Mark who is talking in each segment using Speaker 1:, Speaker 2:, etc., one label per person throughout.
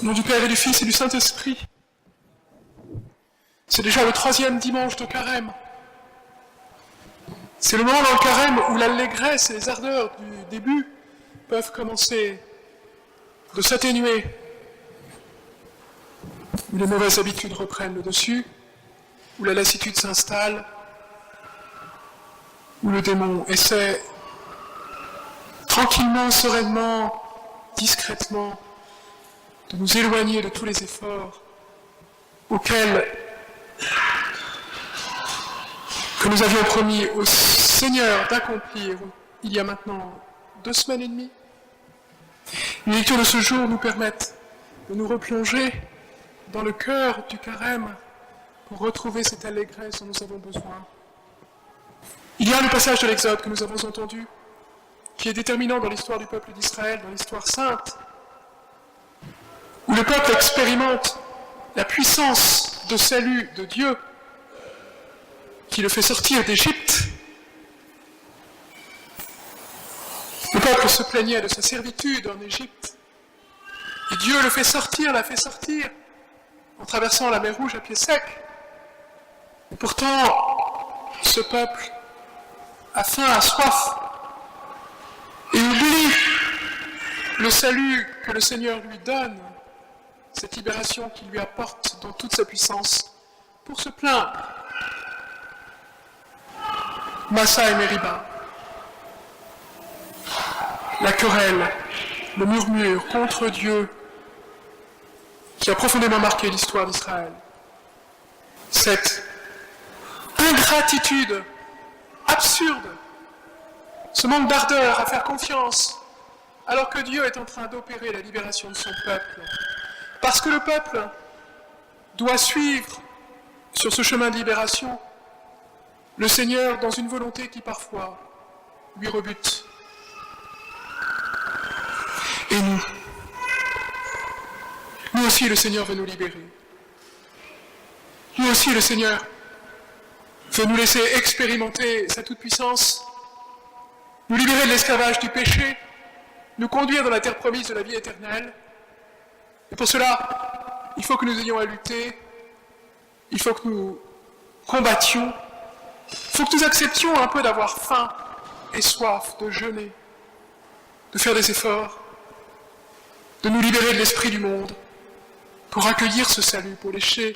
Speaker 1: Au nom du Père et du Fils et du Saint-Esprit. C'est déjà le 3e dimanche de Carême. C'est le moment dans le Carême où l'allégresse et les ardeurs du début peuvent commencer de s'atténuer, où les mauvaises habitudes reprennent le dessus, où la lassitude s'installe, où le démon essaie tranquillement, sereinement, discrètement de nous éloigner de tous les efforts auxquels que nous avions promis au Seigneur d'accomplir il y a maintenant 2 semaines et demie. Les lectures de ce jour nous permettent de nous replonger dans le cœur du Carême pour retrouver cette allégresse dont nous avons besoin. Il y a le passage de l'Exode que nous avons entendu, qui est déterminant dans l'histoire du peuple d'Israël, dans l'histoire sainte, où le peuple expérimente la puissance de salut de Dieu qui le fait sortir d'Égypte. Le peuple se plaignait de sa servitude en Égypte, et Dieu le fait sortir, l'a fait sortir, en traversant la mer Rouge à pied sec. Et pourtant, ce peuple a faim, a soif, et oublie le salut que le Seigneur lui donne, cette libération qu'il lui apporte dans toute sa puissance, pour se plaindre. Massa et Mériba, la querelle, le murmure contre Dieu qui a profondément marqué l'histoire d'Israël. Cette ingratitude absurde, ce manque d'ardeur à faire confiance, alors que Dieu est en train d'opérer la libération de son peuple. Parce que le peuple doit suivre sur ce chemin de libération le Seigneur dans une volonté qui parfois lui rebute. Et nous aussi le Seigneur veut nous libérer. Nous aussi le Seigneur veut nous laisser expérimenter sa toute-puissance, nous libérer de l'esclavage du péché, nous conduire dans la terre promise de la vie éternelle. Et pour cela, il faut que nous ayons à lutter, il faut que nous combattions, il faut que nous acceptions un peu d'avoir faim et soif, de jeûner, de faire des efforts, de nous libérer de l'esprit du monde, pour accueillir ce salut, pour laisser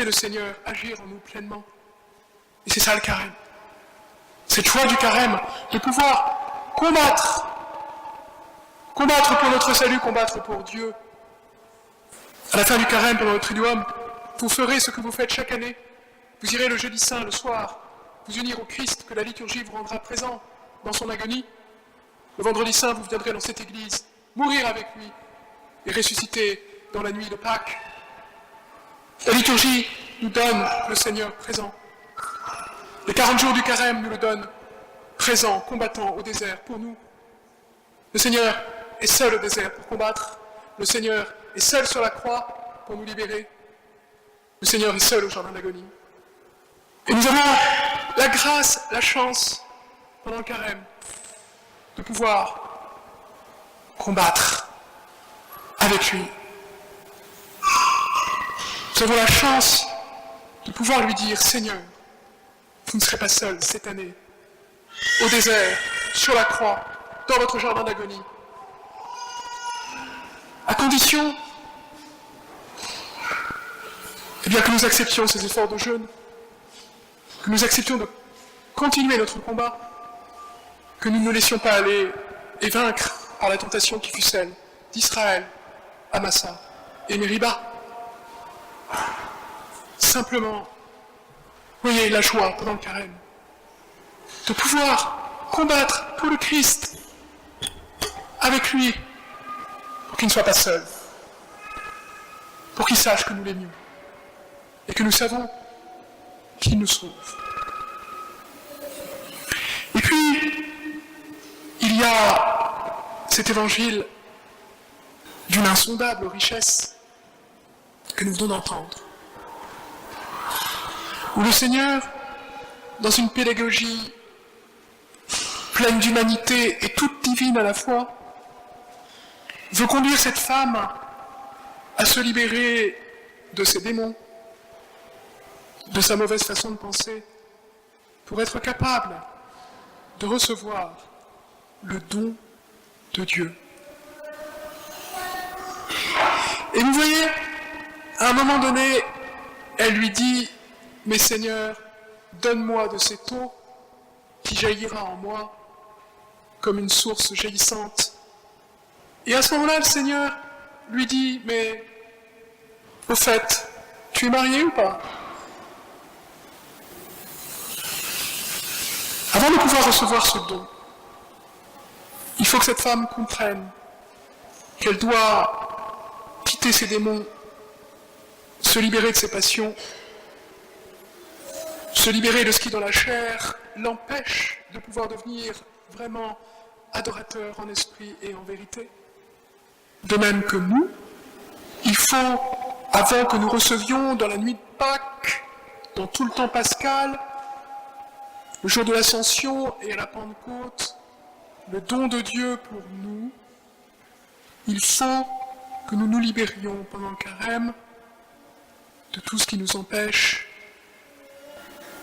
Speaker 1: le Seigneur agir en nous pleinement. Et c'est ça le Carême. Cette joie du Carême, de pouvoir combattre pour notre salut, combattre pour Dieu. À la fin du Carême, pendant le Triduum, vous ferez ce que vous faites chaque année. Vous irez le jeudi saint, le soir, vous unir au Christ que la liturgie vous rendra présent dans son agonie. Le vendredi saint, vous viendrez dans cette église, mourir avec lui et ressusciter dans la nuit de Pâques. La liturgie nous donne le Seigneur présent. Les 40 jours du Carême nous le donnent présent, combattant au désert pour nous. Le Seigneur est seul au désert pour combattre. Le Seigneur est seul sur la croix pour nous libérer. Le Seigneur est seul au jardin d'agonie. Et nous avons la grâce, la chance, pendant le Carême, de pouvoir combattre avec lui. Nous avons la chance de pouvoir lui dire, Seigneur, vous ne serez pas seul cette année, au désert, sur la croix, dans votre jardin d'agonie. À condition que nous acceptions ces efforts de jeûne, que nous acceptions de continuer notre combat, que nous ne nous laissions pas aller et vaincre par la tentation qui fut celle d'Israël, à Massa et Mériba. Simplement, voyez la joie pendant le Carême, de pouvoir combattre pour le Christ, avec lui, pour qu'il ne soit pas seul, pour qu'il sache que nous l'aimions, et que nous savons qu'il nous sauve. Et puis, il y a cet évangile d'une insondable richesse que nous venons d'entendre, où le Seigneur, dans une pédagogie pleine d'humanité et toute divine à la fois, veut conduire cette femme à se libérer de ses démons, de sa mauvaise façon de penser, pour être capable de recevoir le don de Dieu. Et vous voyez, à un moment donné, elle lui dit, « Mais Seigneur, donne-moi de cette eau qui jaillira en moi comme une source jaillissante. » Et à ce moment-là, le Seigneur lui dit, « Mais, au fait, tu es marié ou pas ?» Avant de pouvoir recevoir ce don, il faut que cette femme comprenne qu'elle doit quitter ses démons, se libérer de ses passions, se libérer de ce qui dans la chair l'empêche de pouvoir devenir vraiment adorateur en esprit et en vérité. De même que nous, il faut, avant que nous recevions dans la nuit de Pâques, dans tout le temps pascal, le jour de l'Ascension et à la Pentecôte, le don de Dieu pour nous, il faut que nous nous libérions pendant le carême de tout ce qui nous empêche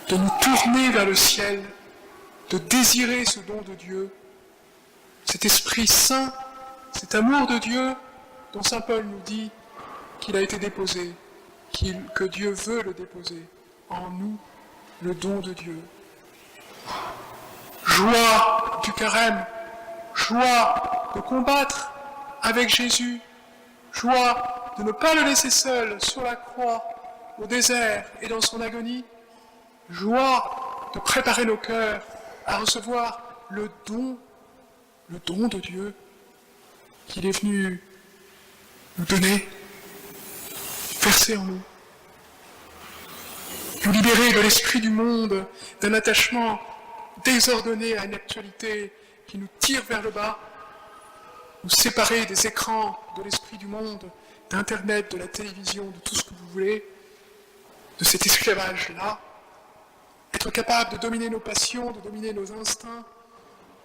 Speaker 1: de nous tourner vers le ciel, de désirer ce don de Dieu, cet Esprit Saint, cet amour de Dieu dont saint Paul nous dit qu'il a été déposé, que Dieu veut le déposer en nous, le don de Dieu. Joie du carême, joie de combattre avec Jésus, joie de ne pas le laisser seul sur la croix, au désert et dans son agonie, joie de préparer nos cœurs à recevoir le don de Dieu qu'il est venu nous donner, verser en nous. Nous libérer de l'esprit du monde, d'un attachement désordonné à une actualité qui nous tire vers le bas, nous séparer des écrans, de l'esprit du monde, d'Internet, de la télévision, de tout ce que vous voulez, de cet esclavage-là, être capable de dominer nos passions, de dominer nos instincts,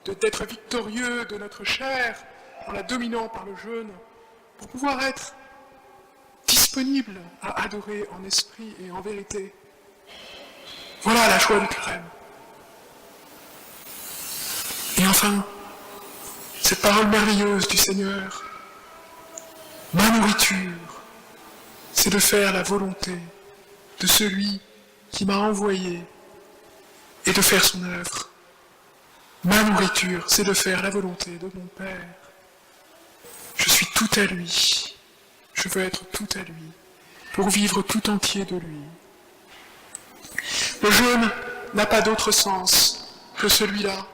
Speaker 1: d'être victorieux de notre chair en la dominant par le jeûne, pour pouvoir être disponible à adorer en esprit et en vérité. Voilà la joie du carême. Et enfin, cette parole merveilleuse du Seigneur, ma nourriture, c'est de faire la volonté de celui qui m'a envoyé et de faire son œuvre. Ma nourriture, c'est de faire la volonté de mon Père. Je suis tout à lui. Je veux être tout à lui, pour vivre tout entier de lui. Le jeûne n'a pas d'autre sens que celui-là.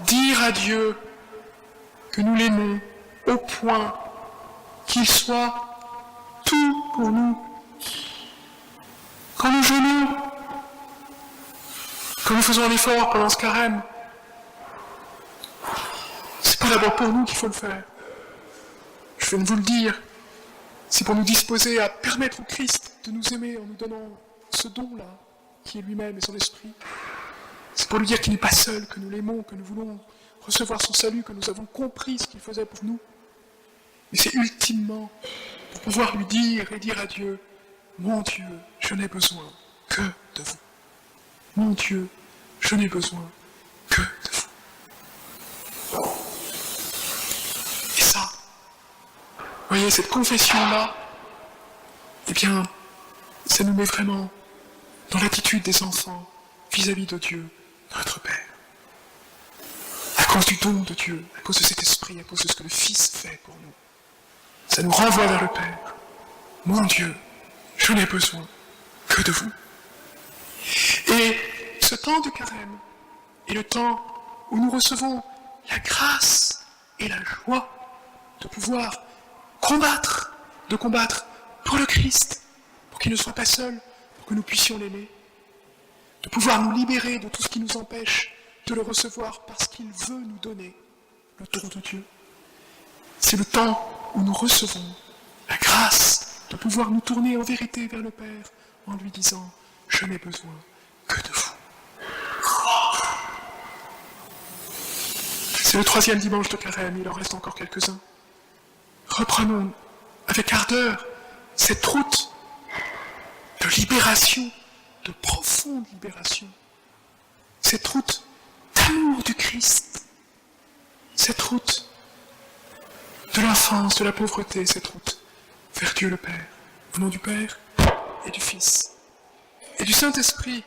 Speaker 1: Dire à Dieu que nous l'aimons au point qu'il soit tout pour nous. Quand nous jeûnons, quand nous faisons un effort pendant ce carême, c'est pas d'abord pour nous qu'il faut le faire. Je viens de vous le dire, c'est pour nous disposer à permettre au Christ de nous aimer en nous donnant ce don-là, qui est lui-même et son esprit. C'est pour lui dire qu'il n'est pas seul, que nous l'aimons, que nous voulons recevoir son salut, que nous avons compris ce qu'il faisait pour nous. Mais c'est ultimement pour pouvoir lui dire et dire à Dieu, mon Dieu, je n'ai besoin que de vous. Mon Dieu, je n'ai besoin que de vous. Et ça, vous voyez, cette confession-là, eh bien, ça nous met vraiment dans l'attitude des enfants vis-à-vis de Dieu, notre Père. À cause du don de Dieu, à cause de cet esprit, à cause de ce que le Fils fait pour nous. Ça nous renvoie vers le Père. Mon Dieu, je n'ai besoin que de vous. Et ce temps du carême est le temps où nous recevons la grâce et la joie de pouvoir combattre pour le Christ, pour qu'il ne soit pas seul, pour que nous puissions l'aimer, de pouvoir nous libérer de tout ce qui nous empêche de le recevoir parce qu'il veut nous donner le don de Dieu. C'est le temps où nous recevons la grâce de pouvoir nous tourner en vérité vers le Père en lui disant « Je n'ai besoin que de vous ». C'est le 3e dimanche de carême, il en reste encore quelques-uns. Reprenons avec ardeur cette route de libération, de profonde libération, cette route d'amour du Christ, cette route de l'enfance, de la pauvreté, cette route vers Dieu le Père, au nom du Père et du Fils et du Saint-Esprit.